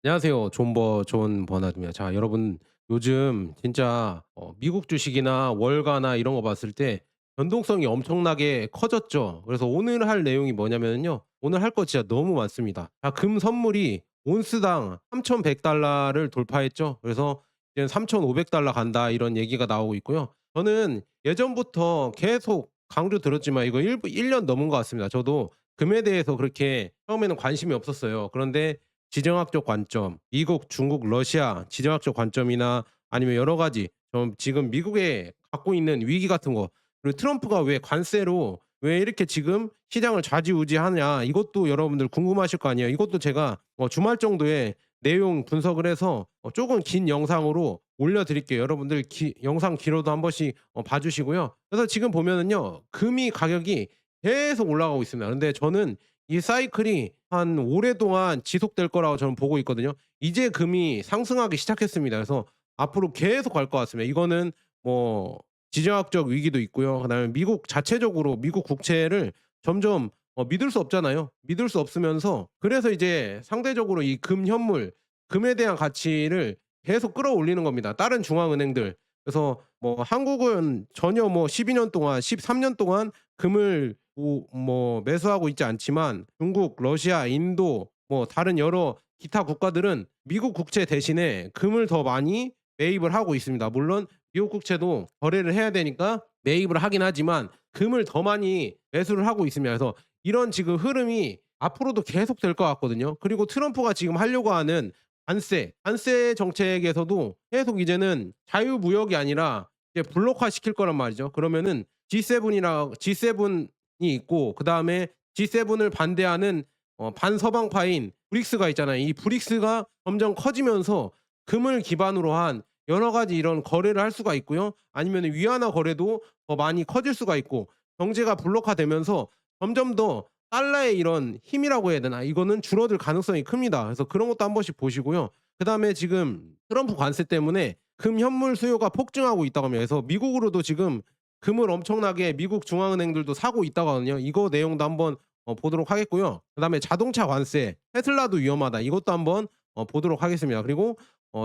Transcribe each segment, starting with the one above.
안녕하세요. 존버 존 버나드입니다. 자, 여러분, 요즘 진짜 미국 주식이나 월가나 이런 거 봤을 때 변동성이 엄청나게 커졌죠. 그래서 오늘 할 내용이 뭐냐면요. 오늘 할 거 진짜 너무 많습니다. 자, 금 선물이 온스당 $3,100를 돌파했죠. 그래서 이제 $3,500 간다 이런 얘기가 나오고 있고요. 저는 예전부터 계속 강조 들었지만 이거 1년 넘은 것 같습니다. 저도 금에 대해서 그렇게 처음에는 관심이 없었어요. 그런데 지정학적 관점, 미국, 중국, 러시아 지정학적 관점이나 아니면 여러 가지 좀 지금 미국에 갖고 있는 위기 같은 거, 그리고 트럼프가 왜 관세로 왜 이렇게 지금 시장을 좌지우지하냐, 이것도 여러분들 궁금하실 거 아니에요. 이것도 제가 주말 정도에 내용 분석을 해서 조금 긴 영상으로 올려드릴게요. 여러분들 영상 길어도 한 번씩 봐주시고요. 그래서 지금 보면은요, 금이 가격이 계속 올라가고 있습니다. 근데 저는 이 사이클이 한 오랫동안 지속될 거라고 저는 보고 있거든요. 이제 금이 상승하기 시작했습니다. 그래서 앞으로 계속 갈 것 같습니다. 이거는 뭐 지정학적 위기도 있고요. 그다음에 미국 자체적으로 미국 국채를 점점 믿을 수 없잖아요. 믿을 수 없으면서 그래서 이제 상대적으로 이 금 현물, 금에 대한 가치를 계속 끌어올리는 겁니다, 다른 중앙은행들. 그래서 뭐 한국은 전혀 뭐 12년 동안 13년 동안 금을 매수하고 있지 않지만 중국, 러시아, 인도 뭐 다른 여러 기타 국가들은 미국 국채 대신에 금을 더 많이 매입을 하고 있습니다. 물론 미국 국채도 거래를 해야 되니까 매입을 하긴 하지만 금을 더 많이 매수를 하고 있습니다. 그래서 이런 지금 흐름이 앞으로도 계속될 것 같거든요. 그리고 트럼프가 지금 하려고 하는 관세 정책에서도 계속 이제는 자유무역이 아니라 이제 블록화시킬 거란 말이죠. 그러면은 G7이 있고, 그다음에 G7을 반대하는 반서방파인 브릭스가 있잖아요. 이 브릭스가 점점 커지면서 금을 기반으로 한 여러 가지 이런 거래를 할 수가 있고요. 아니면은 위안화 거래도 더 많이 커질 수가 있고, 경제가 블록화되면서 점점 더 달러의 이런 힘이라고 해야 되나? 이거는 줄어들 가능성이 큽니다. 그래서 그런 것도 한 번씩 보시고요. 그다음에 지금 트럼프 관세 때문에 금 현물 수요가 폭증하고 있다고 합니다. 그래서 미국으로도 지금 금을 엄청나게 미국 중앙은행들도 사고 있다고 하거든요. 이거 내용도 한번 보도록 하겠고요. 그다음에 자동차 관세, 테슬라도 위험하다. 이것도 한번 보도록 하겠습니다. 그리고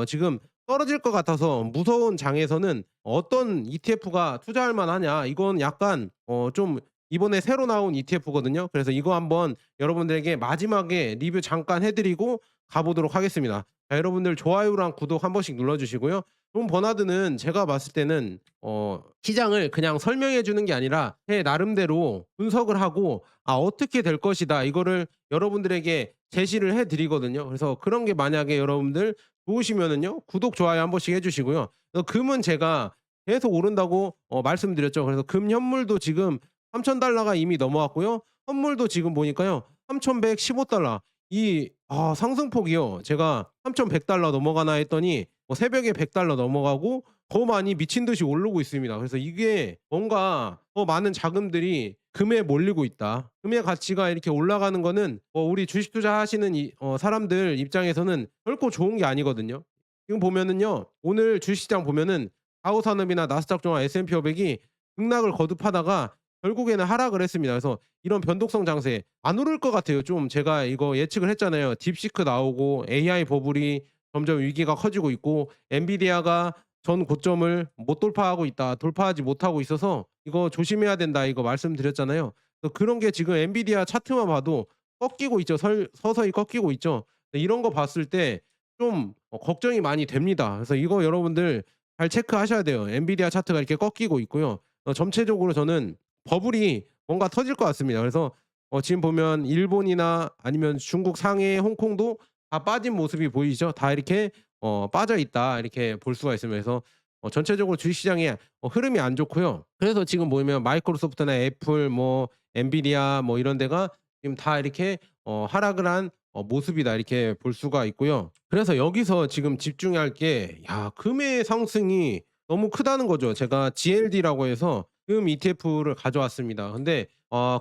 지금 떨어질 것 같아서 무서운 장에서는 어떤 ETF가 투자할 만하냐, 이건 약간 좀 이번에 새로 나온 ETF거든요. 그래서 이거 한번 여러분들에게 마지막에 리뷰 잠깐 해 드리고 가보도록 하겠습니다. 자, 여러분들 좋아요랑 구독 한 번씩 눌러 주시고요. 좀 버나드는 제가 봤을 때는 시장을 그냥 설명해 주는 게 아니라 제 나름대로 분석을 하고 '아, 어떻게 될 것이다.' 이거를 여러분들에게 제시를 해 드리거든요. 그래서 그런 게 만약에 여러분들 좋으시면은요, 구독, 좋아요 한 번씩 해 주시고요. 금은 제가 계속 오른다고 말씀드렸죠. 그래서 금 현물도 지금 $3,000가 이미 넘어갔고요. 선물도 지금 보니까요, $3,115. 이 상승폭이요, 제가 $3,100 넘어가나 했더니 새벽에 $100 넘어가고 더 많이 미친 듯이 오르고 있습니다. 그래서 이게 뭔가 더 많은 자금들이 금에 몰리고 있다. 금의 가치가 이렇게 올라가는 거는 우리 주식 투자하시는 사람들 입장에서는 결코 좋은 게 아니거든요. 지금 보면은요, 오늘 주식시장 보면은 다우산업이나 나스닥 종합 S&P 500이 급락을 거듭하다가 결국에는 하락을 했습니다. 그래서 이런 변동성 장세 안 오를 것 같아요. 좀 제가 이거 예측을 했잖아요. 딥시크 나오고 AI 버블이 점점 위기가 커지고 있고, 엔비디아가 전 고점을 못 돌파하고 있다, 돌파하지 못하고 있어서 이거 조심해야 된다, 이거 말씀드렸잖아요. 그래서 그런 게 지금 엔비디아 차트만 봐도 꺾이고 있죠. 서서히 꺾이고 있죠. 이런 거 봤을 때 좀 걱정이 많이 됩니다. 그래서 이거 여러분들 잘 체크하셔야 돼요. 엔비디아 차트가 이렇게 꺾이고 있고요. 전체적으로 저는 버블이 뭔가 터질 것 같습니다. 그래서 지금 보면 일본이나 아니면 중국 상해, 홍콩도 다 빠진 모습이 보이시죠? 다 이렇게 빠져 있다, 이렇게 볼 수가 있습니다. 그래서 전체적으로 주식시장의 흐름이 안 좋고요. 그래서 지금 보면 마이크로소프트나 애플, 뭐 엔비디아 뭐 이런 데가 지금 다 이렇게 하락을 한 모습이다, 이렇게 볼 수가 있고요. 그래서 여기서 지금 집중해야 할 게, 야, 금의 상승이 너무 크다는 거죠. 제가 GLD라고 해서 금 ETF를 가져왔습니다. 근데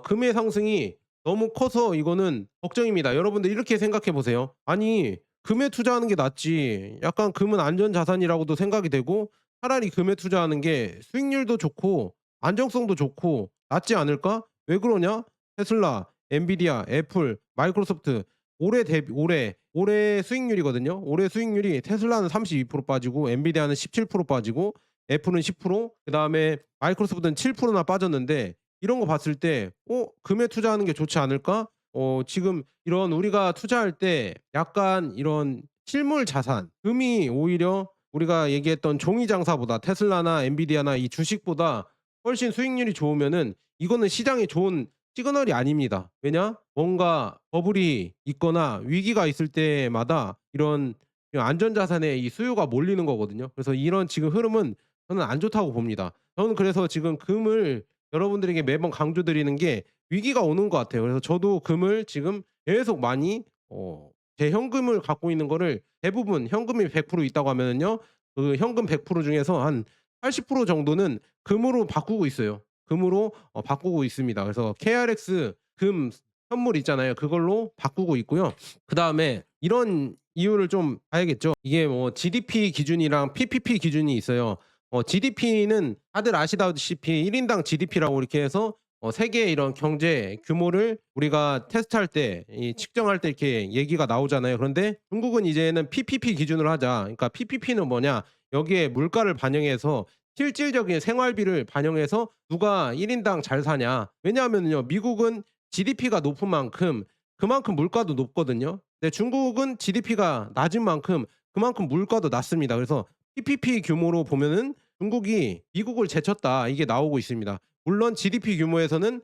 금의 상승이 너무 커서 이거는 걱정입니다. 여러분들 이렇게 생각해 보세요. 아니, 금에 투자하는 게 낫지. 약간 금은 안전 자산이라고도 생각이 되고, 차라리 금에 투자하는 게 수익률도 좋고 안정성도 좋고 낫지 않을까? 왜 그러냐? 테슬라, 엔비디아, 애플, 마이크로소프트 올해 올해 수익률이거든요. 올해 수익률이 테슬라는 32% 빠지고 엔비디아는 17% 빠지고 애플은 10% 그다음에 마이크로소프트는 7%나 빠졌는데 이런 거 봤을 때 '금에 투자하는 게 좋지 않을까?' 지금 이런 우리가 투자할 때 약간 이런 실물 자산, 금이 오히려 우리가 얘기했던 종이 장사보다 테슬라나 엔비디아나 이 주식보다 훨씬 수익률이 좋으면은 이거는 시장에 좋은 시그널이 아닙니다. 왜냐? 뭔가 버블이 있거나 위기가 있을 때마다 이런 안전자산에 이 수요가 몰리는 거거든요. 그래서 이런 지금 흐름은 저는 안 좋다고 봅니다. 저는 그래서 지금 금을 여러분들에게 매번 강조드리는 게 위기가 오는 것 같아요. 그래서 저도 금을 지금 계속 많이 제 현금을 갖고 있는 거를 대부분 현금이 100% 있다고 하면은요. 그 현금 100% 중에서 한 80% 정도는 금으로 바꾸고 있어요. 금으로 바꾸고 있습니다. 그래서 KRX 금 선물 있잖아요. 그걸로 바꾸고 있고요. 그다음에 이런 이유를 좀 봐야겠죠. 이게 뭐 GDP 기준이랑 PPP 기준이 있어요. GDP는 다들 아시다시피 1 인당 GDP라고 이렇게 해서 세계의 이런 경제 규모를 우리가 테스트할 때 이 측정할 때 이렇게 얘기가 나오잖아요. 그런데 중국은 이제는 PPP 기준으로 하자. 그러니까 PPP는 뭐냐? 여기에 물가를 반영해서 실질적인 생활비를 반영해서 누가 1 인당 잘 사냐. 왜냐하면요 미국은 GDP가 높은 만큼 그만큼 물가도 높거든요. 근데 중국은 GDP가 낮은 만큼 그만큼 물가도 낮습니다. 그래서 PPP 규모로 보면은 중국이 미국을 제쳤다 이게 나오고 있습니다. 물론 GDP 규모에서는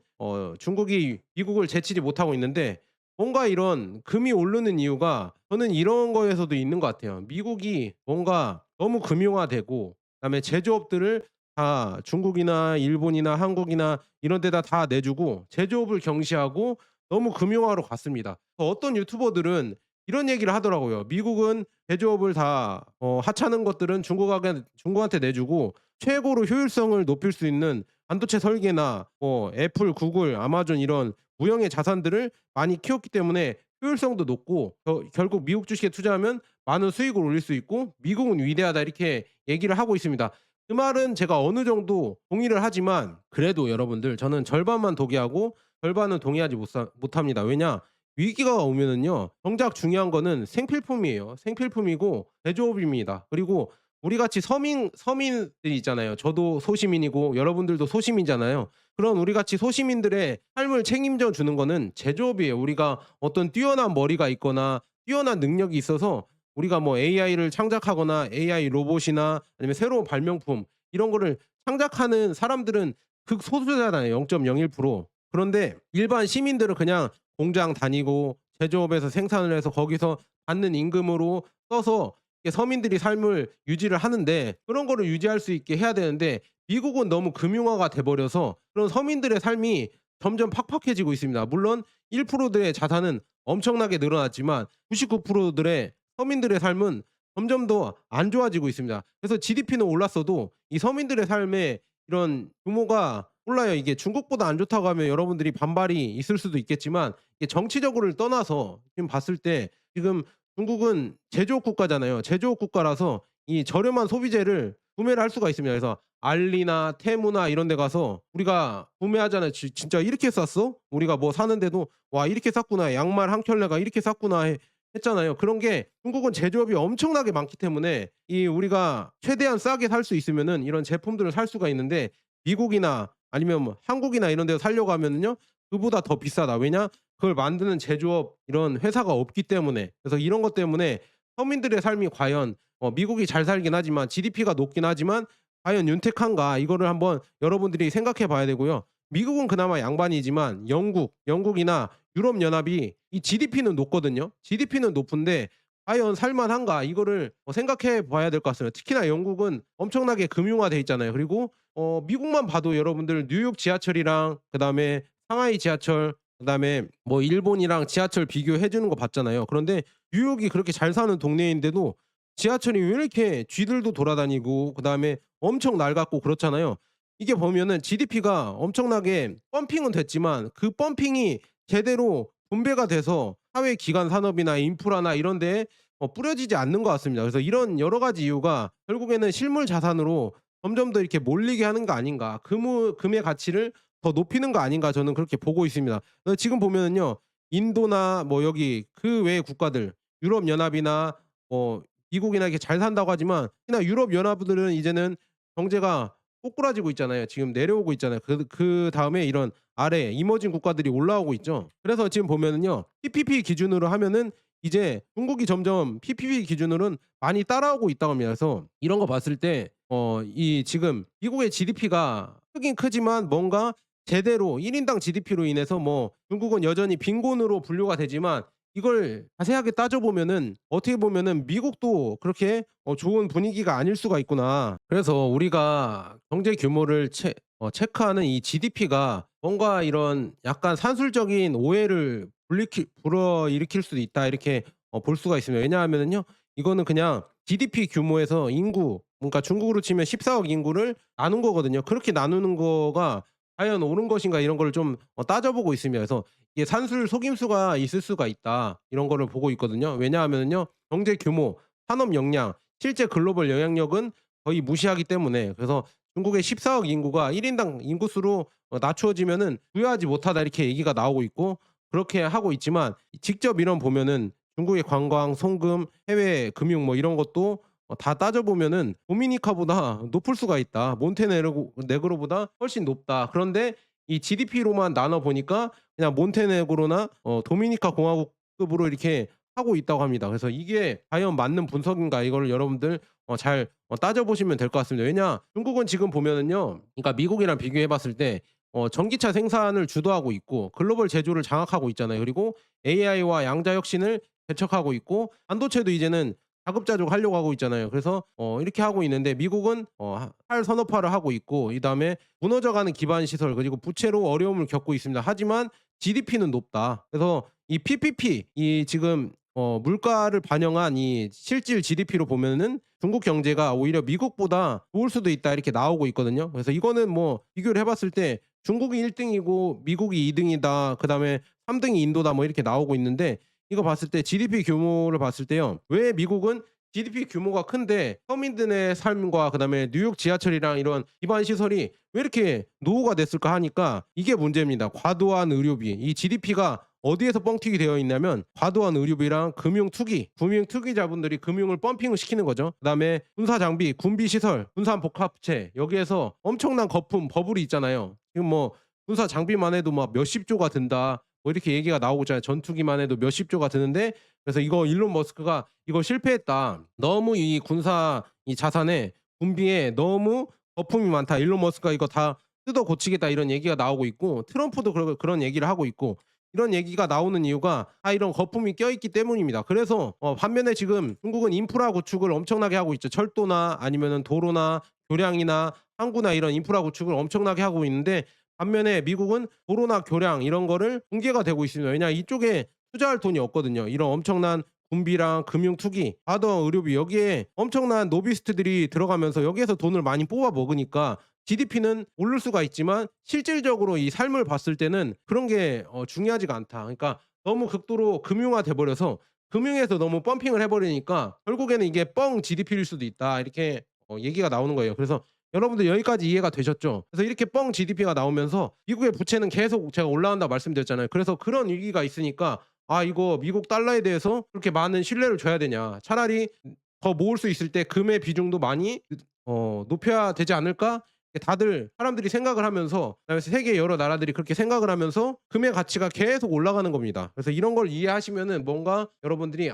중국이 미국을 제치지 못하고 있는데 뭔가 이런 금이 오르는 이유가 저는 이런 거에서도 있는 것 같아요. 미국이 뭔가 너무 금융화되고 그다음에 제조업들을 다 중국이나 일본이나 한국이나 이런 데다 다 내주고 제조업을 경시하고 너무 금융화로 갔습니다. 어떤 유튜버들은 이런 얘기를 하더라고요. 미국은 제조업을 다 하찮은 것들은 중국한테 내주고 최고로 효율성을 높일 수 있는 반도체 설계나 애플, 구글, 아마존 이런 무형의 자산들을 많이 키웠기 때문에 효율성도 높고 결국 미국 주식에 투자하면 많은 수익을 올릴 수 있고 "미국은 위대하다." 이렇게 얘기를 하고 있습니다. 그 말은 제가 어느 정도 동의를 하지만 그래도 여러분들 저는 절반만 동의하고 절반은 동의하지 못합니다. 왜냐? 위기가 오면은요. 정작 중요한 거는 생필품이에요. 생필품이고 제조업입니다. 그리고 우리 같이 서민들이 있잖아요. 저도 소시민이고 여러분들도 소시민이잖아요. 그런 우리 같이 소시민들의 삶을 책임져 주는 거는 제조업이에요. 우리가 어떤 뛰어난 머리가 있거나 뛰어난 능력이 있어서 우리가 뭐 AI를 창작하거나 AI 로봇이나 아니면 새로운 발명품 이런 거를 창작하는 사람들은 극소수잖아요. 0.01%. 그런데 일반 시민들은 그냥 공장 다니고 제조업에서 생산을 해서 거기서 받는 임금으로 써서 서민들이 삶을 유지를 하는데 그런 거를 유지할 수 있게 해야 되는데 미국은 너무 금융화가 돼 버려서 그런 서민들의 삶이 점점 팍팍해지고 있습니다. 물론 1%들의 자산은 엄청나게 늘어났지만 99% 들의 서민들의 삶은 점점 더 안 좋아지고 있습니다. 그래서 GDP는 올랐어도 이 서민들의 삶의 이런 규모가 몰라요. 이게 중국보다 안 좋다고 하면 여러분들이 반발이 있을 수도 있겠지만 이게 정치적으로를 떠나서 지금 봤을 때 지금 중국은 제조업 국가잖아요. 제조업 국가라서 이 저렴한 소비재를 구매를 할 수가 있습니다. 그래서 알리나 테무나 이런 데 가서 우리가 구매하잖아요. "진짜 이렇게 쌌어?" 우리가 뭐 사는데도 "와 이렇게 쌌구나. 양말 한 켤레가 이렇게 쌌구나." 했잖아요. 그런 게 중국은 제조업이 엄청나게 많기 때문에 이 우리가 최대한 싸게 살 수 있으면은 이런 제품들을 살 수가 있는데 미국이나 아니면 뭐 한국이나 이런 데서 사려고 하면은요. 그보다 더 비싸다. 왜냐? 그걸 만드는 제조업 이런 회사가 없기 때문에. 그래서 이런 것 때문에 서민들의 삶이 과연 미국이 잘 살긴 하지만 GDP가 높긴 하지만 과연 윤택한가 이거를 한번 여러분들이 생각해 봐야 되고요. 미국은 그나마 양반이지만 영국이나 유럽 연합이 이 GDP는 높거든요. GDP는 높은데 과연 살만한가 이거를 생각해 봐야 될 것 같습니다. 특히나 영국은 엄청나게 금융화돼 있잖아요. 그리고 미국만 봐도 여러분들 뉴욕 지하철이랑 그다음에 상하이 지하철 그다음에 뭐 일본이랑 지하철 비교해 주는 거 봤잖아요. 그런데 뉴욕이 그렇게 잘 사는 동네인데도 지하철이 왜 이렇게 쥐들도 돌아다니고 그다음에 엄청 낡았고 그렇잖아요. 이게 보면은 GDP가 엄청나게 펌핑은 됐지만 그 펌핑이 제대로 분배가 돼서 사회 기관 산업이나 인프라나 이런 데에 뿌려지지 않는 것 같습니다. 그래서 이런 여러 가지 이유가 결국에는 실물 자산으로 점점 더 이렇게 몰리게 하는 거 아닌가. 금의 가치를 더 높이는 거 아닌가 저는 그렇게 보고 있습니다. 지금 보면은요. 인도나 뭐 여기 그 외의 국가들 유럽 연합이나 뭐 미국이나 이렇게 잘 산다고 하지만 특히나 유럽 연합들은 이제는 경제가 꼬꾸라지고 있잖아요. 지금 내려오고 있잖아요. 그다음에 이런 아래 이머징 국가들이 올라오고 있죠. 그래서 지금 보면은요. PPP 기준으로 하면은 이제 중국이 점점 PPP 기준으로는 많이 따라오고 있다고 합니다. 그래서 이런 거 봤을 때 이 지금 미국의 GDP가 크긴 크지만 뭔가 제대로 1 인당 GDP로 인해서 뭐 중국은 여전히 빈곤으로 분류가 되지만 이걸 자세하게 따져 보면은 어떻게 보면은 '미국도 그렇게 좋은 분위기가 아닐 수가 있구나.' 그래서 우리가 경제 규모를 체크하는 이 GDP가 뭔가 이런 약간 '산술적인 오해를 불어일으킬 수도 있다.' 이렇게 볼 수가 있습니다. 왜냐하면은요. 이거는 그냥 GDP 규모에서 인구 그러니까 중국으로 치면 14억 인구를 나눈 거거든요. 그렇게 나누는 거가 과연 옳은 것인가 이런 거를 좀 따져보고 있습니다. 그래서 이게 '산술 속임수가 있을 수가 있다.' 이런 거를 보고 있거든요. 왜냐하면은요. 경제 규모, 산업 역량, 실제 글로벌 영향력은 거의 무시하기 때문에 그래서 중국의 14억 인구가 1 인당 인구수로 낮추어지면은 '부유하지 못하다.' 이렇게 얘기가 나오고 있고 그렇게 하고 있지만 직접 이런 보면은 중국의 관광, 송금, 해외 금융 뭐 이런 것도 다 따져 보면은 도미니카보다 높을 수가 있다. 몬테네그로보다 훨씬 높다. 그런데 이 GDP로만 나눠 보니까 그냥 몬테네그로나 도미니카 공화국급으로 이렇게 하고 있다고 합니다. 그래서 이게 과연 맞는 분석인가 이거를 여러분들 잘 따져 보시면 될 것 같습니다. 왜냐 중국은 지금 보면은요. 그러니까 미국이랑 비교해 봤을 때 전기차 생산을 주도하고 있고 글로벌 제조를 장악하고 있잖아요. 그리고 AI와 양자 혁신을 개척하고 있고 반도체도 이제는 자급자족하려고 하고 있잖아요. 그래서 이렇게 하고 있는데 미국은 탈산업화를 하고 있고 그다음에 무너져가는 기반 시설 그리고 부채로 어려움을 겪고 있습니다. 하지만 GDP는 높다. 그래서 이 PPP 이 지금 물가를 반영한 이 실질 GDP로 보면은 중국 경제가 오히려 미국보다 좋을 수도 있다 이렇게 나오고 있거든요. 그래서 이거는 뭐 비교를 해 봤을 때 중국이 1 등이고 미국이 2 등이다. 그다음에 3 등이 인도다 뭐 이렇게 나오고 있는데 이거 봤을 때 GDP 규모를 봤을 때요. 왜 미국은 GDP 규모가 큰데 서민들의 삶과 그다음에 뉴욕 지하철이랑 이런 기반 시설이 왜 이렇게 노후가 됐을까 하니까 이게 문제입니다. 과도한 의료비. 이 GDP가 어디에서 뻥튀기 되어 있냐면 과도한 의료비랑 금융 투기, 금융 투기자분들이 금융을 펌핑을 시키는 거죠. 그다음에 군사 장비, 군비 시설, 군산 복합체 여기에서 엄청난 거품, 버블이 있잖아요. 지금 뭐 군사 장비만 해도 막 몇십 조가 든다. 뭐 이렇게 얘기가 나오고 있잖아요. 전투기만 해도 몇십 조가 드는데 그래서 이거 일론 머스크가 "이거 실패했다. 너무 이 군사 이 자산에 군비에 너무 거품이 많다. 일론 머스크가 이거 다 뜯어 고치겠다." 이런 얘기가 나오고 있고 트럼프도 그런 얘기를 하고 있고 이런 얘기가 나오는 이유가 다 이런 거품이 껴있기 때문입니다. 그래서 반면에 지금 중국은 인프라 구축을 엄청나게 하고 있죠. 철도나 아니면은 도로나 교량이나 항구나 이런 인프라 구축을 엄청나게 하고 있는데 반면에 미국은 도로나 교량 이런 거를 붕괴가 되고 있습니다. 왜냐 이쪽에 투자할 돈이 없거든요. 이런 엄청난 군비랑 금융 투기, 과도한 의료비 여기에 엄청난 로비스트들이 들어가면서 여기에서 돈을 많이 뽑아 먹으니까 GDP는 오를 수가 있지만 실질적으로 이 삶을 봤을 때는 그런 게 중요하지가 않다. 그러니까 너무 극도로 금융화돼 버려서 금융에서 너무 펌핑을 해 버리니까 결국에는 이게 뻥 GDP일 수도 있다. 이렇게 얘기가 나오는 거예요. 그래서 여러분들 여기까지 이해가 되셨죠? 그래서 이렇게 뻥 GDP가 나오면서 미국의 부채는 계속 제가 올라간다고 말씀드렸잖아요. 그래서 그런 위기가 있으니까 '아 이거 미국 달러에 대해서 그렇게 많은 신뢰를 줘야 되냐. 차라리 더 모을 수 있을 때 금의 비중도 많이 높여야 되지 않을까?' 다들 사람들이 생각을 하면서 그다음에 세계 여러 나라들이 그렇게 생각을 하면서 금의 가치가 계속 올라가는 겁니다. 그래서 이런 걸 이해하시면은 뭔가 여러분들이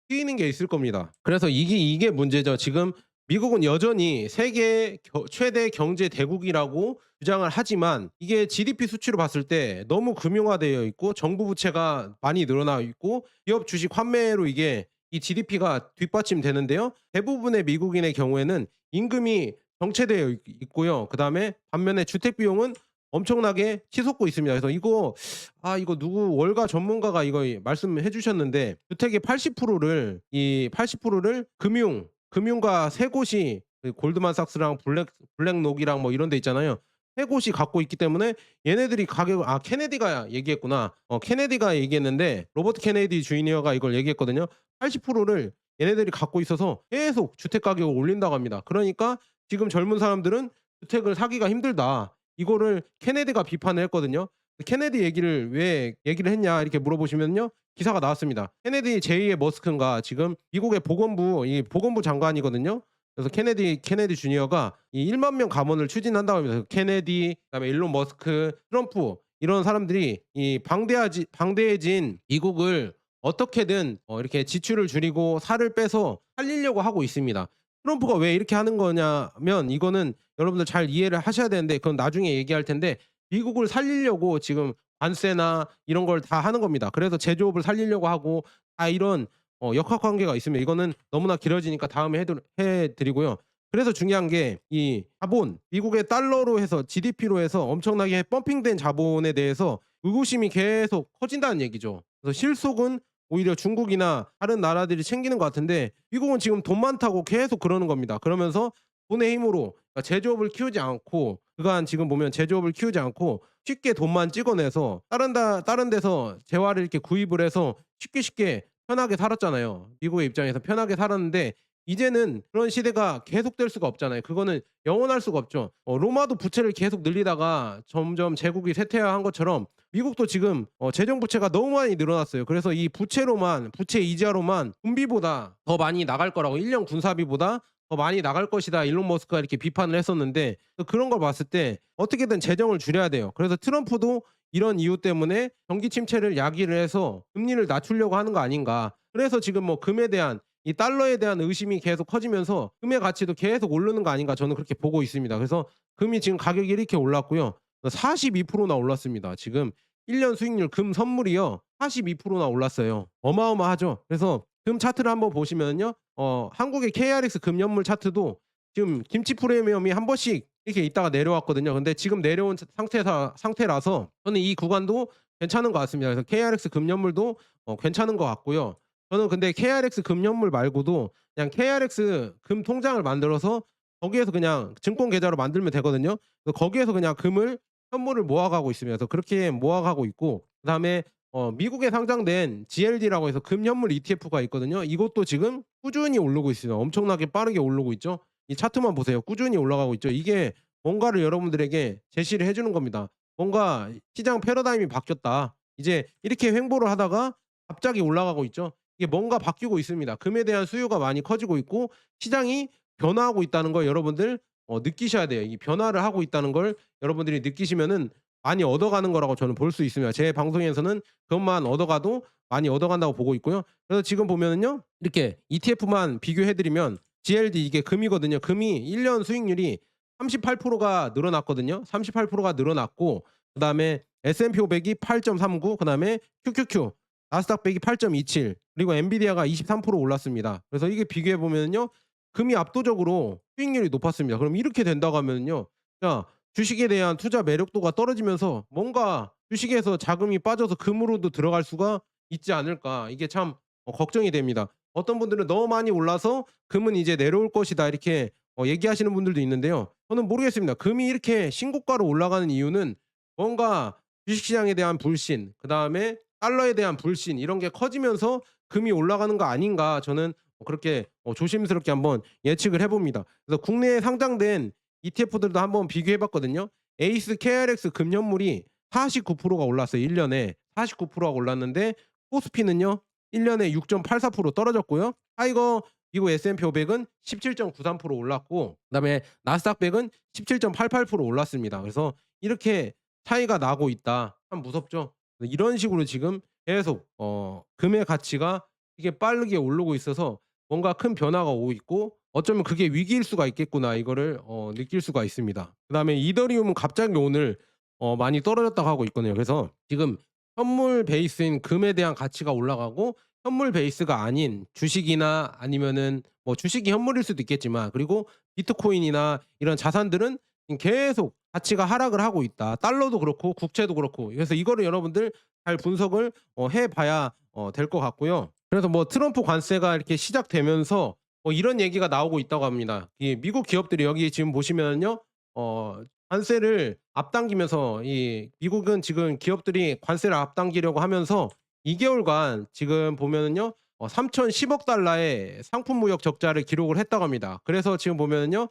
트이는 게 있을 겁니다. 그래서 이게 문제죠. 지금 미국은 여전히 세계 최대 경제 대국이라고 주장을 하지만 이게 GDP 수치로 봤을 때 너무 금융화되어 있고 정부 부채가 많이 늘어나 있고 기업 주식 환매로 이게 이 GDP가 뒷받침되는데요. 대부분의 미국인의 경우에는 임금이 정체되어 있고요. 그다음에 반면에 주택 비용은 엄청나게 치솟고 있습니다. 그래서 이거 누구 월가 전문가가 이거 말씀해 주셨는데 주택의 80%를 이 80%를 금융과 세 곳이 그 골드만삭스랑 블랙록이랑 뭐 이런 데 있잖아요. 세 곳이 갖고 있기 때문에 얘네들이 가격을 케네디가 얘기했구나. 케네디가 얘기했는데 로버트 케네디 주니어가 이걸 얘기했거든요. 80%를 얘네들이 갖고 있어서 계속 주택 가격을 올린다고 합니다. 그러니까 지금 젊은 사람들은 "주택을 사기가 힘들다." 이거를 케네디가 비판을 했거든요. 케네디 얘기를 왜 얘기를 했냐 이렇게 물어보시면요. 기사가 나왔습니다. 케네디 제2의 머스크인가 지금 미국의 보건부 장관이거든요. 그래서 케네디 주니어가 이 1만 명 감원을 추진한다고 합니다. 케네디 그다음에 일론 머스크, 트럼프 이런 사람들이 이 방대해진 미국을 어떻게든 이렇게 지출을 줄이고 살을 빼서 살리려고 하고 있습니다. 트럼프가 왜 이렇게 하는 거냐면 이거는 여러분들 잘 이해를 하셔야 되는데 그건 나중에 얘기할 텐데 미국을 살리려고 지금 관세나 이런 걸 다 하는 겁니다. 그래서 제조업을 살리려고 하고 다 이런 역학 관계가 있습니다. 이거는 너무나 길어지니까 다음에 해 드리고요. 그래서 중요한 게 이 자본, 미국의 달러로 해서 GDP로 해서 엄청나게 펌핑된 자본에 대해서 의구심이 계속 커진다는 얘기죠. 그래서 실속은 오히려 중국이나 다른 나라들이 챙기는 것 같은데 미국은 지금 돈 많다고 계속 그러는 겁니다. 그러면서 돈의 힘으로 그러니까 제조업을 키우지 않고 그간 지금 보면 제조업을 키우지 않고 쉽게 돈만 찍어내서 다른 데서 재화를 이렇게 구입을 해서 쉽게 편하게 살았잖아요. 미국의 입장에서 편하게 살았는데 이제는 그런 시대가 계속될 수가 없잖아요. 그거는 영원할 수가 없죠. 로마도 부채를 계속 늘리다가 점점 제국이 쇠퇴한 것처럼 미국도 지금 재정 부채가 너무 많이 늘어났어요. 그래서 이 부채 이자로만 군비보다 더 많이 나갈 거라고 1년 군사비보다 더 많이 나갈 것이다. 일론 머스크가 이렇게 비판을 했었는데 그런 걸 봤을 때 어떻게든 재정을 줄여야 돼요. 그래서 트럼프도 이런 이유 때문에 경기 침체를 야기를 해서 금리를 낮추려고 하는 거 아닌가. 그래서 지금 뭐 금에 대한 이 달러에 대한 의심이 계속 커지면서 금의 가치도 계속 오르는 거 아닌가 저는 그렇게 보고 있습니다. 그래서 금이 지금 가격이 이렇게 올랐고요. 42%나 올랐습니다. 지금 1년 수익률 금 선물이요. 42%나 올랐어요. 어마어마하죠. 그래서 금 차트를 한번 보시면요. 한국의 KRX 금연물 차트도 지금 김치 프리미엄이 한 번씩 이렇게 있다가 내려왔거든요. 근데 지금 내려온 상태라서 저는 이 구간도 괜찮은 것 같습니다. 그래서 KRX 금연물도 괜찮은 것 같고요. 저는 근데 KRX 금연물 말고도 그냥 KRX 금 통장을 만들어서 거기에서 그냥 증권 계좌로 만들면 되거든요. 그래서 거기에서 그냥 금을 현물을 모아가고 있습니다. 그래서 그렇게 모아가고 있고 그다음에 미국에 상장된 GLD라고 해서 금현물 ETF가 있거든요. 이것도 지금 꾸준히 오르고 있습니다. 엄청나게 빠르게 오르고 있죠. 이 차트만 보세요. 꾸준히 올라가고 있죠. 이게 뭔가를 여러분들에게 제시를 해 주는 겁니다. 뭔가 시장 패러다임이 바뀌었다. 이제 이렇게 횡보를 하다가 갑자기 올라가고 있죠. 이게 뭔가 바뀌고 있습니다. 금에 대한 수요가 많이 커지고 있고 시장이 변화하고 있다는 걸 여러분들 느끼셔야 돼요. 이 변화를 하고 있다는 걸 여러분들이 느끼시면은 많이 얻어가는 거라고 저는 볼 수 있습니다. 제 방송에서는 그것만 얻어가도 많이 얻어간다고 보고 있고요. 그래서 지금 보면은요. 이렇게 ETF만 비교해 드리면 GLD 이게 금이거든요. 금이 1년 수익률이 38%가 늘어났거든요. 38%가 늘어났고 그다음에 S&P 500이 8.39 그다음에 QQQ 나스닥 100이 8.27 그리고 엔비디아가 23% 올랐습니다. 그래서 이게 비교해 보면은요. 금이 압도적으로 수익률이 높았습니다. 그럼 이렇게 된다고 하면은요. 자 주식에 대한 투자 매력도가 떨어지면서 뭔가 주식에서 자금이 빠져서 금으로도 들어갈 수가 있지 않을까. 이게 참 걱정이 됩니다. 어떤 분들은 "너무 많이 올라서 금은 이제 내려올 것이다." 이렇게 얘기하시는 분들도 있는데요. 저는 모르겠습니다. 금이 이렇게 신고가로 올라가는 이유는 뭔가 주식시장에 대한 불신, 그다음에 달러에 대한 불신 이런 게 커지면서 금이 올라가는 거 아닌가 저는 그렇게 조심스럽게 한번 예측을 해 봅니다. 그래서 국내에 상장된 ETF들도 한번 비교해 봤거든요. 에이스 KRX 금연물이 49%가 올랐어요. 1 년에 49%가 올랐는데 코스피는요. 1 년에 6.84% 떨어졌고요. 타이거 미국 S&P 500은 17.93% 올랐고 그다음에 나스닥 100은 17.88% 올랐습니다. 그래서 이렇게 차이가 나고 있다. 참 무섭죠. 이런 식으로 지금 계속 금의 가치가 이게 빠르게 오르고 있어서 뭔가 큰 변화가 오고 있고 어쩌면 그게 위기일 수가 있겠구나 이거를 느낄 수가 있습니다. 그다음에 이더리움은 갑자기 오늘 많이 떨어졌다고 하고 있거든요. 그래서 지금 현물 베이스인 금에 대한 가치가 올라가고 현물 베이스가 아닌 주식이나 아니면은 뭐 주식이 현물일 수도 있겠지만 그리고 비트코인이나 이런 자산들은 계속 가치가 하락을 하고 있다. 달러도 그렇고 국채도 그렇고. 그래서 이거를 여러분들 잘 분석을 해 봐야 될 것 같고요. 그래서 뭐 트럼프 관세가 이렇게 시작되면서 이런 얘기가 나오고 있다고 합니다. 이 미국 기업들이 여기 지금 보시면요. 관세를 앞당기면서 이 미국은 지금 기업들이 관세를 앞당기려고 하면서 2 개월간 지금 보면은요. 3,010억 달러의 상품 무역 적자를 기록을 했다고 합니다. 그래서 지금 보면은요.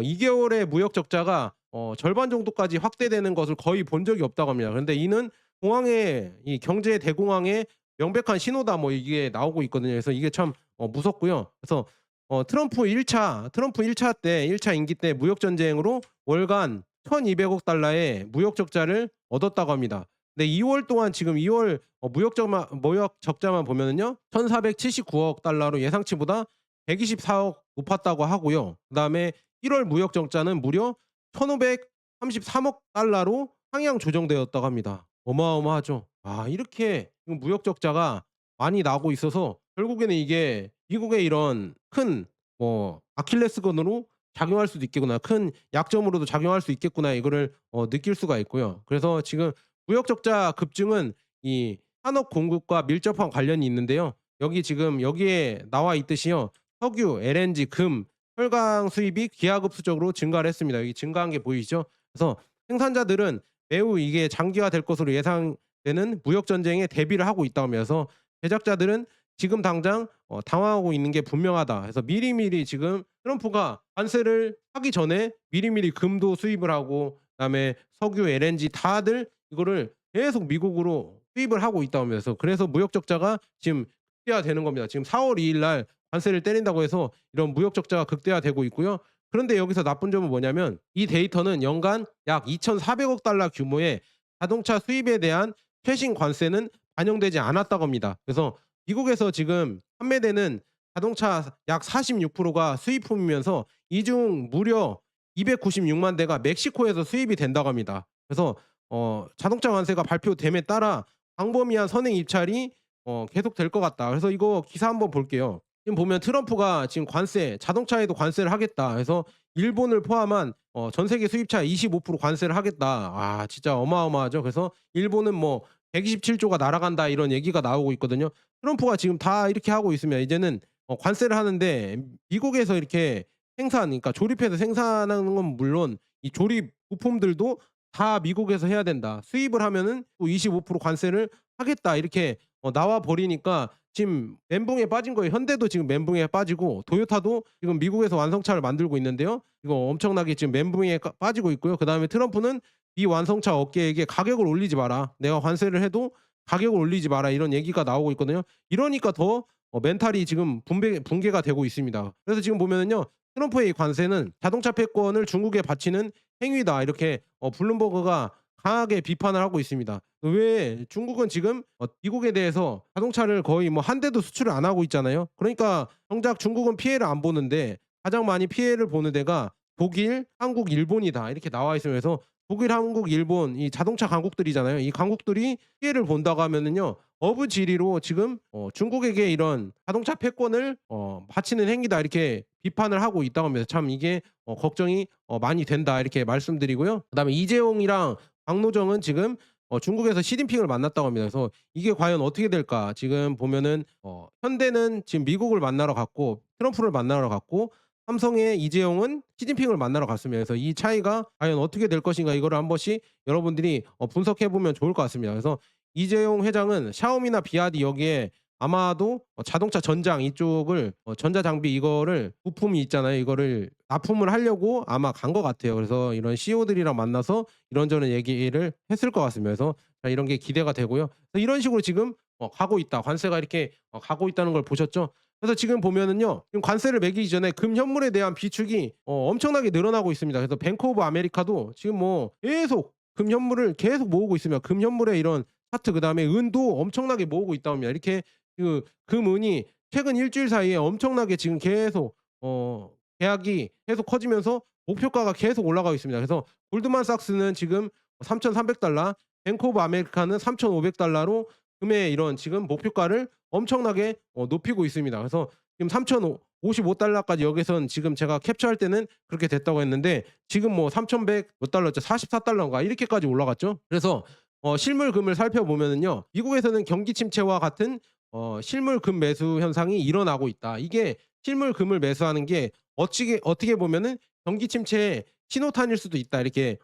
2 개월의 무역 적자가 절반 정도까지 확대되는 것을 거의 본 적이 없다고 합니다. 그런데 이는 공항의 이 경제 대공황의 명백한 신호다 뭐 이게 나오고 있거든요. 그래서 이게 참 무섭고요. 그래서 트럼프 1차 때 1차 임기 때 무역 전쟁으로 월간 1,200억 달러의 무역 적자를 얻었다고 합니다. 근데 2월 동안 지금 2월 무역 적자만 보면은요. 1,479억 달러로 예상치보다 124억 높았다고 하고요. 그다음에 1월 무역 적자는 무려 1,533억 달러로 상향 조정되었다고 합니다. 어마어마하죠. 아 이렇게 지금 무역 적자가 많이 나고 있어서 결국에는 이게 미국의 이런 큰 아킬레스건으로 작용할 수도 있겠구나. 큰 약점으로도 작용할 수 있겠구나. 이거를 느낄 수가 있고요. 그래서 지금 무역 적자 급증은 이 산업 공급과 밀접한 관련이 있는데요. 여기 지금 여기에 나와 있듯이요. 석유, LNG, 금, 철강 수입이 기하급수적으로 증가를 했습니다. 여기 증가한 게 보이시죠? 그래서 생산자들은 매우 이게 장기화될 것으로 예상되는 무역 전쟁에 대비를 하고 있다고 하면서 제작자들은 지금 당장 당황하고 있는 게 분명하다. 그래서 미리미리 지금 트럼프가 관세를 하기 전에 미리미리 금도 수입을 하고 그다음에 석유, LNG 다들 이거를 계속 미국으로 수입을 하고 있다고 하면서 그래서 무역 적자가 지금 극대화되는 겁니다. 지금 4월 2일 날 관세를 때린다고 해서 이런 무역 적자가 극대화되고 있고요. 그런데 여기서 나쁜 점은 뭐냐면 이 데이터는 연간 약 2,400억 달러 규모의 자동차 수입에 대한 최신 관세는 반영되지 않았다고 합니다. 그래서 미국에서 지금 판매되는 자동차 약 46%가 수입품이면서 이 중 무려 296만 대가 멕시코에서 수입이 된다고 합니다. 그래서 자동차 관세가 발표됨에 따라 광범위한 선행 입찰이 계속될 것 같다. 그래서 이거 기사 한번 볼게요. 지금 보면 트럼프가 지금 자동차에도 관세를 하겠다. 그래서 일본을 포함한 전 세계 수입차 25% 관세를 하겠다. 아 진짜 어마어마하죠. 그래서 일본은 뭐 127조가 날아간다 이런 얘기가 나오고 있거든요. 트럼프가 지금 다 이렇게 하고 있으면 이제는 관세를 하는데 미국에서 이렇게 그러니까 조립해서 생산하는 건 물론 이 조립 부품들도 다 미국에서 해야 된다. 수입을 하면은 또 25% 관세를 하겠다. 이렇게 나와 버리니까 지금 멘붕에 빠진 거예요. 현대도 지금 멘붕에 빠지고 도요타도 지금 미국에서 완성차를 만들고 있는데요. 이거 엄청나게 지금 멘붕에 빠지고 있고요. 그다음에 트럼프는 "비완성차 업계에게 가격을 올리지 마라. 내가 관세를 해도 가격을 올리지 마라." 이런 얘기가 나오고 있거든요. 이러니까 더 멘탈이 지금 붕괴가 되고 있습니다. 그래서 지금 보면은요. 트럼프의 이 관세는 "자동차 패권을 중국에 바치는 행위다." 이렇게 블룸버그가 강하게 비판을 하고 있습니다. 왜 중국은 지금 미국에 대해서 자동차를 거의 뭐 한 대도 수출을 안 하고 있잖아요. 그러니까 정작 중국은 피해를 안 보는데 가장 많이 피해를 보는 데가 독일, 한국, 일본이다. 이렇게 나와 있어요. 그래서 독일, 한국, 일본 이 자동차 강국들이잖아요. 이 강국들이 피해를 본다고 하면은요. 어부지리로 지금 중국에게 이런 자동차 패권을 바치는 행위다. 이렇게 비판을 하고 있다고 합니다. 참 이게 걱정이 많이 된다. 이렇게 말씀드리고요. 그다음에 이재용이랑 박노정은 지금 중국에서 시진핑을 만났다고 합니다. 그래서 이게 과연 어떻게 될까? 지금 보면은 현대는 지금 미국을 만나러 갔고 트럼프를 만나러 갔고 삼성의 이재용은 시진핑을 만나러 갔습니다. 그래서 이 차이가 과연 어떻게 될 것인가 이거를 한 번씩 여러분들이 분석해 보면 좋을 것 같습니다. 그래서 이재용 회장은 샤오미나 비아디 여기에 아마도 자동차 전장 이쪽을 전자장비 이거를 부품이 있잖아요. 이거를 납품을 하려고 아마 간 것 같아요. 그래서 이런 CEO들이랑 만나서 이런저런 얘기를 했을 것 같습니다. 그래서 이런 게 기대가 되고요. 그래서 이런 식으로 지금 가고 있다. 관세가 이렇게 가고 있다는 걸 보셨죠? 그래서 지금 보면은요. 지금 관세를 매기기 전에 금 현물에 대한 비축이 엄청나게 늘어나고 있습니다. 그래서 뱅크 오브 아메리카도 지금 뭐 계속 금 현물을 계속 모으고 있으며 금 현물의 이런 차트 그다음에 은도 엄청나게 모으고 있다고 합니다. 이렇게 금은이 최근 일 주일 사이에 엄청나게 지금 계속 계약이 계속 커지면서 목표가가 계속 올라가고 있습니다. 그래서 골드만삭스는 지금 3,300 달러, 뱅크 오브 아메리카는 3,500 달러로 금의 이런 지금 목표가를 엄청나게 높이고 있습니다. 그래서 지금 3,055 달러까지 여기선 지금 제가 캡처할 때는 그렇게 됐다고 했는데 지금 뭐 3,100 몇 달러였죠? 44 달러인가 이렇게까지 올라갔죠. 그래서 실물금을 살펴보면은요. 미국에서는 경기 침체와 같은 실물금 매수 현상이 일어나고 있다. 이게 실물금을 매수하는 게 어떻게 보면은 경기 침체의 신호탄일 수도 있다. 이렇게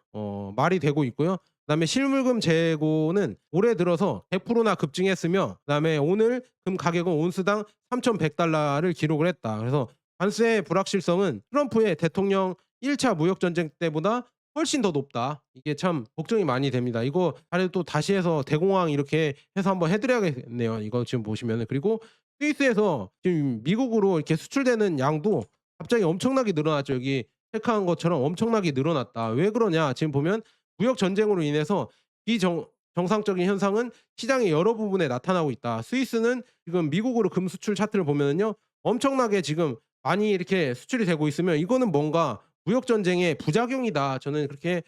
말이 되고 있고요. 그다음에 실물금 재고는 올해 들어서 100%나 급증했으며 그다음에 오늘 금 가격은 온스당 3,100 달러를 기록을 했다. 그래서 관세의 불확실성은 트럼프의 대통령 1차 무역 전쟁 때보다 훨씬 더 높다. 이게 참 걱정이 많이 됩니다. 이거 아래 또 다시 해서 대공황 이렇게 해서 한번 해 드려야겠네요. 이거 지금 보시면은. 그리고 스위스에서 지금 미국으로 이렇게 수출되는 양도 갑자기 엄청나게 늘어났죠. 여기 체크한 것처럼 엄청나게 늘어났다. 왜 그러냐? 지금 보면 무역 전쟁으로 인해서 비정 정상적인 현상은 시장의 여러 부분에 나타나고 있다. 스위스는 지금 미국으로 금 수출 차트를 보면은요. 엄청나게 지금 많이 이렇게 수출이 되고 있으면 이거는 뭔가 무역 전쟁의 부작용이다. 저는 그렇게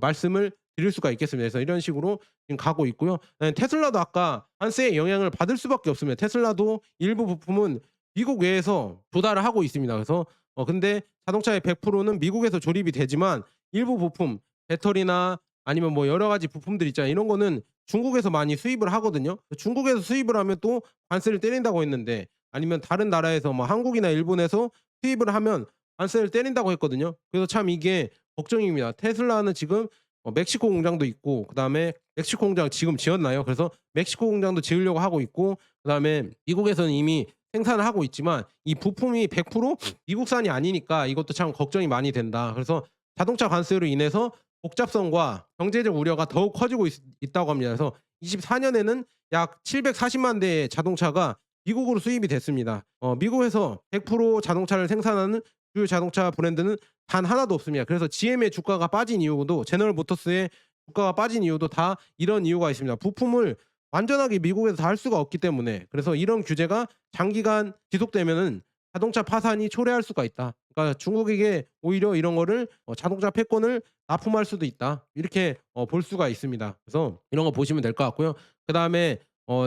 말씀을 드릴 수가 있겠습니다. 그래서 이런 식으로 지금 가고 있고요. 테슬라도 아까 관세의 영향을 받을 수밖에 없습니다. 테슬라도 일부 부품은 미국 외에서 조달을 하고 있습니다. 그래서 근데 자동차의 100%는 미국에서 조립이 되지만 일부 부품, 배터리나 아니면 뭐 여러 가지 부품들 있잖아요. 이런 거는 중국에서 많이 수입을 하거든요. 중국에서 수입을 하면 또 관세를 때린다고 했는데 아니면 다른 나라에서 뭐 한국이나 일본에서 수입을 하면 관세를 때린다고 했거든요. 그래서 참 이게 걱정입니다. 테슬라는 지금 멕시코 공장도 있고 그다음에 멕시코 공장 지금 지었나요? 그래서 멕시코 공장도 지으려고 하고 있고 그다음에 미국에서는 이미 생산을 하고 있지만 이 부품이 100% 미국산이 아니니까 이것도 참 걱정이 많이 된다. 그래서 자동차 관세로 인해서 복잡성과 경제적 우려가 더욱 커지고 있다고 합니다. 그래서 24년에는 약 740만 대의 자동차가 미국으로 수입이 됐습니다. 미국에서 100% 자동차를 생산하는 주요 자동차 브랜드는 단 하나도 없습니다. 그래서 GM의 주가가 빠진 이유도 제너럴 모터스의 주가가 빠진 이유도 다 이런 이유가 있습니다. 부품을 완전하게 미국에서 다 할 수가 없기 때문에 그래서 이런 규제가 장기간 지속되면은 자동차 파산이 초래할 수가 있다. 그러니까 중국에게 오히려 이런 거를 자동차 패권을 납품할 수도 있다. 이렇게 볼 수가 있습니다. 그래서 이런 거 보시면 될 것 같고요. 그다음에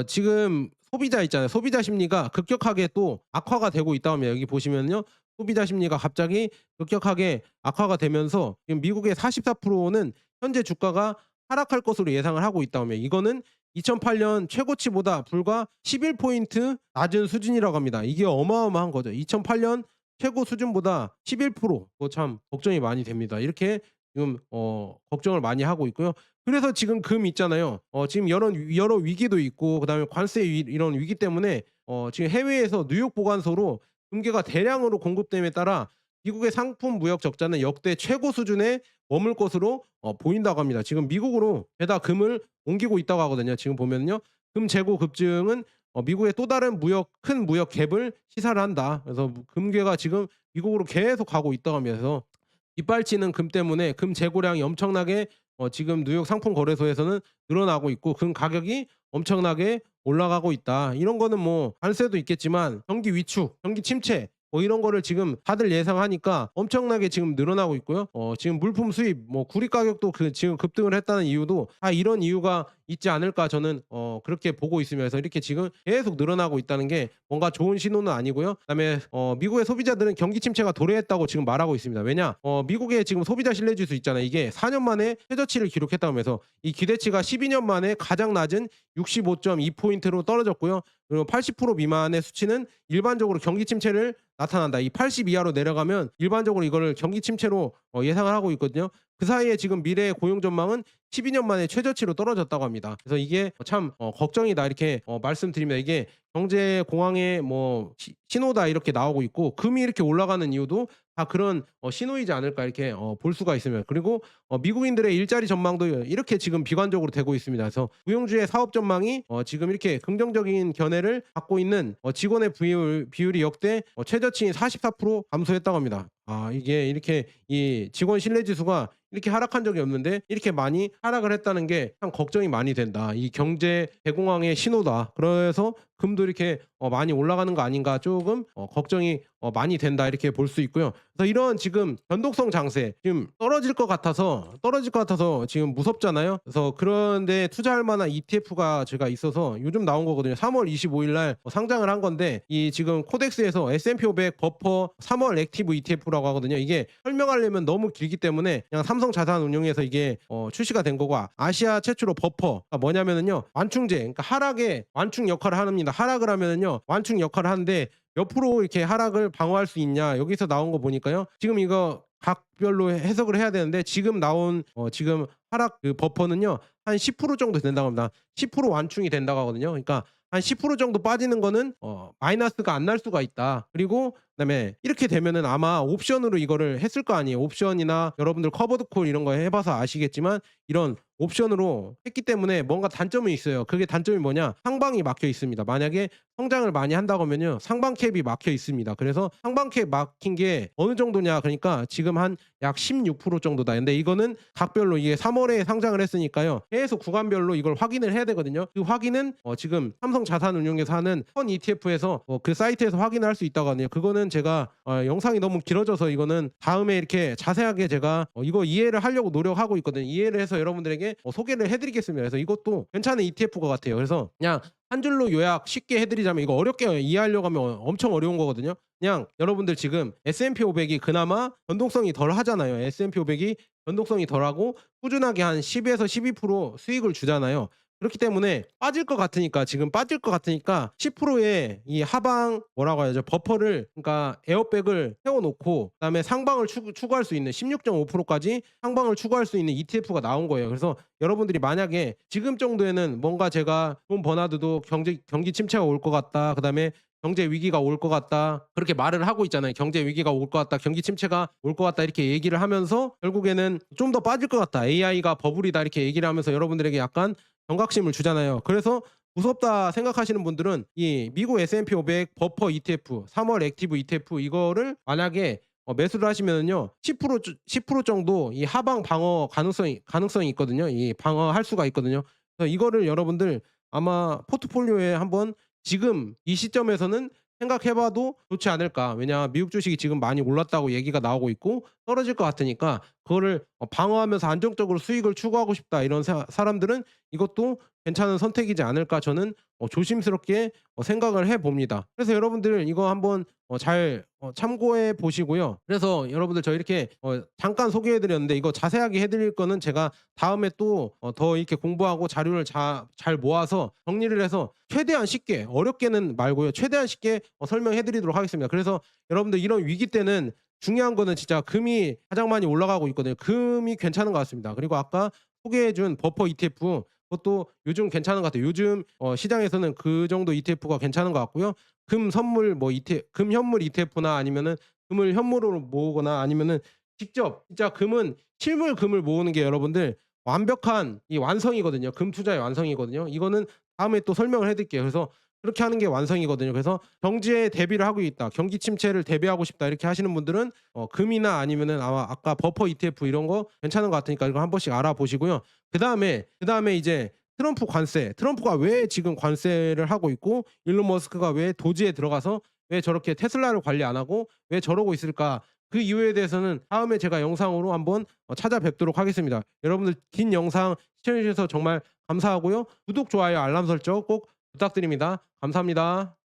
지금 소비자 있잖아요. 소비자 심리가 급격하게 또 악화가 되고 있다고 합니다. 여기 보시면요. 소비자 심리가 갑자기 급격하게 악화가 되면서 지금 미국의 44%는 현재 주가가 하락할 것으로 예상을 하고 있다고 합니다. 이거는 2008년 최고치보다 불과 11포인트 낮은 수준이라고 합니다. 이게 어마어마한 거죠. 2008년 최고 수준보다 11%. 그거 참 걱정이 많이 됩니다. 이렇게 지금 걱정을 많이 하고 있고요. 그래서 지금 금 있잖아요. 지금 여러 위기도 있고 그다음에 관세 이런 위기 때문에 지금 해외에서 뉴욕 보관소로 금괴가 대량으로 공급됨에 따라 미국의 상품 무역 적자는 역대 최고 수준에 머물 것으로 보인다고 합니다. 지금 미국으로 죄다 금을 옮기고 있다고 하거든요. 지금 보면요. 금 재고 급증은 미국의 또 다른 큰 무역 갭을 시사를 한다. 그래서 금괴가 지금 미국으로 계속 가고 있다고 합니다. 그래서 뒷발치는 금 때문에 금 재고량이 엄청나게 지금 뉴욕 상품 거래소에서는 늘어나고 있고 금 가격이 엄청나게 올라가고 있다. 이런 거는 뭐 관세도 있겠지만 경기 위축, 경기 침체 뭐 이런 거를 지금 다들 예상하니까 엄청나게 지금 늘어나고 있고요. 지금 물품 수입 뭐 구리 가격도 지금 급등을 했다는 이유도 다 이런 이유가 있지 않을까 저는 그렇게 보고 있으면서 이렇게 지금 계속 늘어나고 있다는 게 뭔가 좋은 신호는 아니고요. 그다음에 미국의 소비자들은 경기 침체가 도래했다고 지금 말하고 있습니다. 왜냐? 미국의 지금 소비자 신뢰 지수 있잖아요. 이게 4년 만에 최저치를 기록했다면서 이 기대치가 12년 만에 가장 낮은 65.2포인트로 떨어졌고요. 그리고 80% 미만의 수치는 일반적으로 경기 침체를 나타난다. 이 80 이하로 내려가면 일반적으로 이거를 경기 침체로 예상을 하고 있거든요. 그 사이에 지금 미래의 고용 전망은 12년 만에 최저치로 떨어졌다고 합니다. 그래서 이게 참 걱정이다 이렇게 말씀드립니다. 이게 경제 공황의 뭐 신호다 이렇게 나오고 있고 금이 이렇게 올라가는 이유도 다 그런 신호이지 않을까 이렇게 볼 수가 있습니다. 그리고 미국인들의 일자리 전망도 이렇게 지금 비관적으로 되고 있습니다. 그래서 무용주의 사업 전망이 지금 이렇게 긍정적인 견해를 갖고 있는 직원의 비율이 역대 최저치인 44% 감소했다고 합니다. 아 이게 이렇게 이 직원 신뢰 지수가 이렇게 하락한 적이 없는데 이렇게 많이 하락을 했다는 게 참 걱정이 많이 된다. 이 경제 대공황의 신호다. 그래서 금도 이렇게 많이 올라가는 거 아닌가 조금 걱정이 많이 된다 이렇게 볼 수 있고요. 그래서 이런 지금 변동성 장세 지금 떨어질 것 같아서 지금 무섭잖아요. 그래서 그런데 투자할 만한 ETF가 제가 있어서 요즘 나온 거거든요. 3월 25일 날 상장을 한 건데 이 지금 코덱스에서 S&P 500 버퍼 3월 액티브 ETF라고 하거든요. 이게 설명하려면 너무 길기 때문에 그냥 삼성자산운용에서 이게 출시가 된 거고 아시아 최초로 버퍼가 뭐냐면은요. 완충제 그러니까 하락에 완충 역할을 합니다. 하락을 하면은요. 완충 역할을 하는데 몇 프로 이렇게 하락을 방어할 수 있냐 여기서 나온 거 보니까요. 지금 이거 각별로 해석을 해야 되는데 지금 나온 지금 하락 그 버퍼는요. 한 10% 정도 된다고 합니다. 10% 완충이 된다고 하거든요. 그러니까 한 10% 정도 빠지는 거는 마이너스가 안 날 수가 있다. 그리고 그다음에 이렇게 되면은 아마 옵션으로 이거를 했을 거 아니에요. 옵션이나 여러분들 커버드 콜 이런 거 해 봐서 아시겠지만 이런 옵션으로 했기 때문에 뭔가 단점이 있어요. 그게 단점이 뭐냐? 상방이 막혀 있습니다. 만약에 성장을 많이 한다고 하면요. 상방 캡이 막혀 있습니다. 그래서 상방 캡 막힌 게 어느 정도냐? 그러니까 지금 한 약 16% 정도다. 근데 이거는 각별로 이게 3 월에 상장을 했으니까요. 계속 구간별로 이걸 확인을 해야 되거든요. 그 확인은 지금 삼성자산운용에서 하는 펀 ETF에서 그 사이트에서 확인할 수 있다고 하네요. 그거는 제가 영상이 너무 길어져서 이거는 다음에 이렇게 자세하게 제가 이거 이해를 하려고 노력하고 있거든요. 이해를 해서 여러분들에게 소개를 해 드리겠습니다. 그래서 이것도 괜찮은 ETF 것 같아요. 그래서 그냥 한 줄로 요약 쉽게 해 드리자면 이거 어렵게 이해하려고 하면 엄청 어려운 거거든요. 그냥 여러분들 지금 S&P 500이 그나마 변동성이 덜 하잖아요. S&P 500이 변동성이 덜하고 꾸준하게 한 10에서 12% 수익을 주잖아요. 그렇기 때문에 빠질 것 같으니까 지금 빠질 것 같으니까 10%의 이 하방 뭐라고 해야죠? 버퍼를 그러니까 에어백을 세워 놓고 그다음에 상방을 추구할 수 있는 16.5%까지 상방을 추구할 수 있는 ETF가 나온 거예요. 그래서 여러분들이 만약에 지금 정도에는 뭔가 제가 돈 버나드도 경기 침체가 올 것 같다. 그다음에 경제 위기가 올 것 같다. 그렇게 말을 하고 있잖아요. 경제 위기가 올 것 같다. 경기 침체가 올 것 같다. 이렇게 얘기를 하면서 결국에는 좀 더 빠질 것 같다. AI가 버블이다. 이렇게 얘기를 하면서 여러분들에게 약간 경각심을 주잖아요. 그래서 무섭다 생각하시는 분들은 이 미국 S&P 500 버퍼 ETF 3월 액티브 ETF 이거를 만약에 매수를 하시면은요. 10% 정도 이 하방 방어 가능성이 있거든요. 이 방어할 수가 있거든요. 그래서 이거를 여러분들 아마 포트폴리오에 한번 지금 이 시점에서는 생각해 봐도 좋지 않을까. 왜냐 미국 주식이 지금 많이 올랐다고 얘기가 나오고 있고 떨어질 것 같으니까 그거를 방어하면서 안정적으로 수익을 추구하고 싶다 이런 사람들은 이것도 괜찮은 선택이지 않을까 저는 조심스럽게 생각을 해 봅니다. 그래서 여러분들 이거 한번 잘 참고해 보시고요. 그래서 여러분들 저 이렇게 잠깐 소개해 드렸는데 이거 자세하게 해 드릴 거는 제가 다음에 또 더 이렇게 공부하고 자료를 잘 모아서 정리를 해서 최대한 쉽게 어렵게는 말고요. 최대한 쉽게 설명해 드리도록 하겠습니다. 그래서 여러분들 이런 위기 때는 중요한 거는 진짜 금이 가장 많이 올라가고 있거든요. 금이 괜찮은 것 같습니다. 그리고 아까 소개해 준 버퍼 ETF 그것도 요즘 괜찮은 것 같아요. 요즘 시장에서는 그 정도 ETF가 괜찮은 것 같고요. 금 선물 뭐 금 현물 ETF나 아니면은 금을 현물로 모으거나 아니면은 직접 진짜 금은 실물 금을 모으는 게 여러분들 완벽한 이 완성이거든요. 금 투자의 완성이거든요. 이거는 다음에 또 설명을 해 드릴게요. 그래서 그렇게 하는 게 완성이거든요. 그래서 경제에 대비를 하고 있다. 경기 침체를 대비하고 싶다. 이렇게 하시는 분들은 금이나 아니면은 아마 아까 버퍼 ETF 이런 거 괜찮은 것 같으니까 이거 한 번씩 알아보시고요. 그다음에 이제 트럼프가 왜 지금 관세를 하고 있고 일론 머스크가 왜 도지에 들어가서 왜 저렇게 테슬라를 관리 안 하고 왜 저러고 있을까? 그 이유에 대해서는 다음에 제가 영상으로 한번 찾아뵙도록 하겠습니다. 여러분들 긴 영상 시청해 주셔서 정말 감사하고요. 구독, 좋아요, 알람 설정 꼭 부탁드립니다. 감사합니다.